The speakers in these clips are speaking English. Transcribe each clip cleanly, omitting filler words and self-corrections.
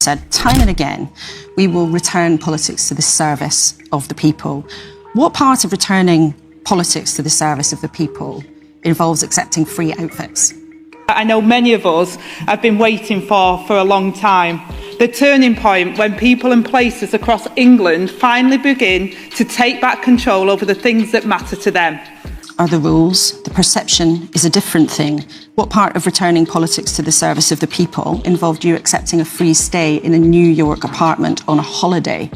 said time and again, we will return politics to the service of the people. What part of returning politics to the service of the people involves accepting free outfits? I know many of us have been waiting for a long time. The turning point when people and places across England finally begin to take back control over the things that matter to them. Are the rules? The perception is a different thing. What part of returning politics to the service of the people involved you accepting a free stay in a New York apartment on a holiday?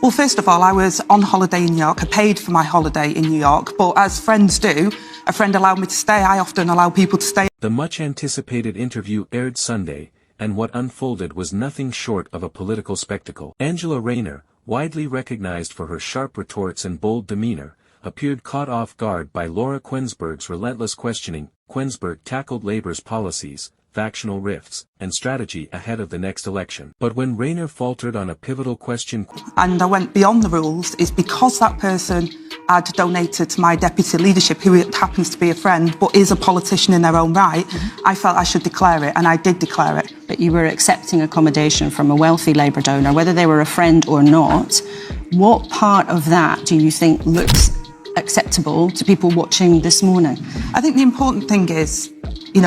Well, first of all, I was on holiday in New York. I paid for my holiday in New York, but as friends do, a friend allowed me to stay. I often allow people to stay. The much-anticipated interview aired Sunday, and what unfolded was nothing short of a political spectacle. Angela Rayner, widely recognized for her sharp retorts and bold demeanor, appeared caught off guard by Laura Kuenssberg's relentless questioning. Kuenssberg tackled Labour's policies, factional rifts, and strategy ahead of the next election. But when Rayner faltered on a pivotal question, and I went beyond the rules, is because that person had donated to my deputy leadership, who happens to be a friend, but is a politician in their own right, I felt I should declare it, and I did declare it. But you were accepting accommodation from a wealthy Labour donor, whether they were a friend or not. What part of that do you think looks acceptable to people watching this morning? I think the important thing is,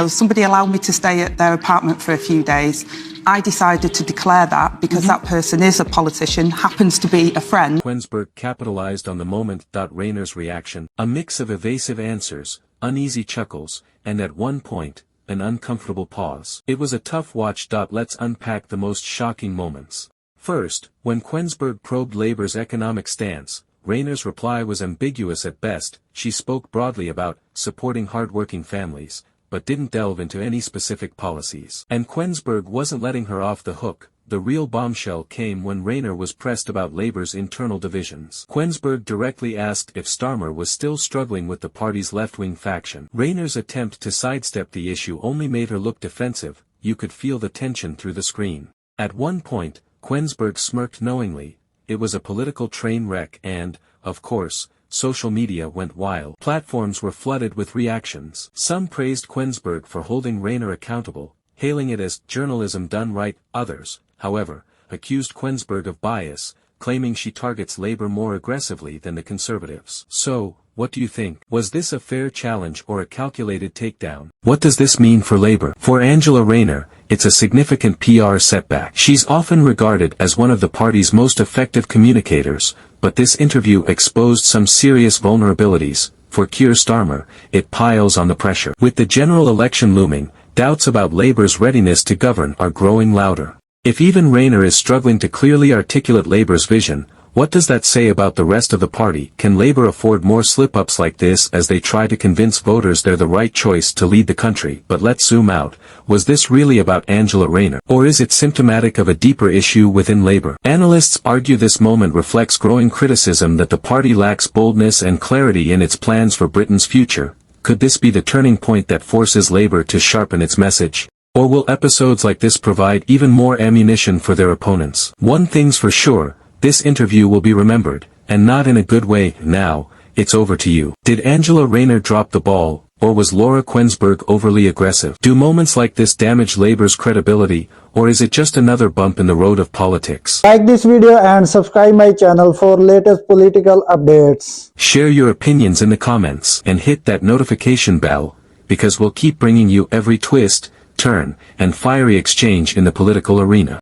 somebody allowed me to stay at their apartment for a few days. I decided to declare that because that person is a politician, happens to be a friend. Kuenssberg capitalized on the moment. Rayner's reaction, a mix of evasive answers, uneasy chuckles, and at one point, an uncomfortable pause. It was a tough watch. Let's unpack the most shocking moments. First, when Kuenssberg probed Labour's economic stance, Rayner's reply was ambiguous at best. She spoke broadly about supporting hard-working families, but didn't delve into any specific policies. And Kuenssberg wasn't letting her off the hook. The real bombshell came when Rayner was pressed about Labour's internal divisions. Kuenssberg directly asked if Starmer was still struggling with the party's left-wing faction. Rayner's attempt to sidestep the issue only made her look defensive. You could feel the tension through the screen. At one point, Kuenssberg smirked knowingly. It was a political train wreck and, of course, social media went wild. Platforms were flooded with reactions. Some praised Kuenssberg for holding Rayner accountable, hailing it as journalism done right. Others, however, accused Kuenssberg of bias, claiming she targets Labour more aggressively than the Conservatives. So, what do you think? Was this a fair challenge or a calculated takedown? What does this mean for Labour? For Angela Rayner, it's a significant PR setback. She's often regarded as one of the party's most effective communicators, but this interview exposed some serious vulnerabilities. For Keir Starmer, it piles on the pressure. With the general election looming, doubts about Labour's readiness to govern are growing louder. If even Rayner is struggling to clearly articulate Labour's vision, what does that say about the rest of the party? Can Labour afford more slip-ups like this as they try to convince voters they're the right choice to lead the country? But let's zoom out. Was this really about Angela Rayner? Or is it symptomatic of a deeper issue within Labour? Analysts argue this moment reflects growing criticism that the party lacks boldness and clarity in its plans for Britain's future. Could this be the turning point that forces Labour to sharpen its message? Or will episodes like this provide even more ammunition for their opponents? One thing's for sure. This interview will be remembered, and not in a good way. Now, it's over to you. Did Angela Rayner drop the ball, or was Laura Kuenssberg overly aggressive? Do moments like this damage Labour's credibility, or is it just another bump in the road of politics? Like this video and subscribe my channel for latest political updates. Share your opinions in the comments, and hit that notification bell, because we'll keep bringing you every twist, turn, and fiery exchange in the political arena.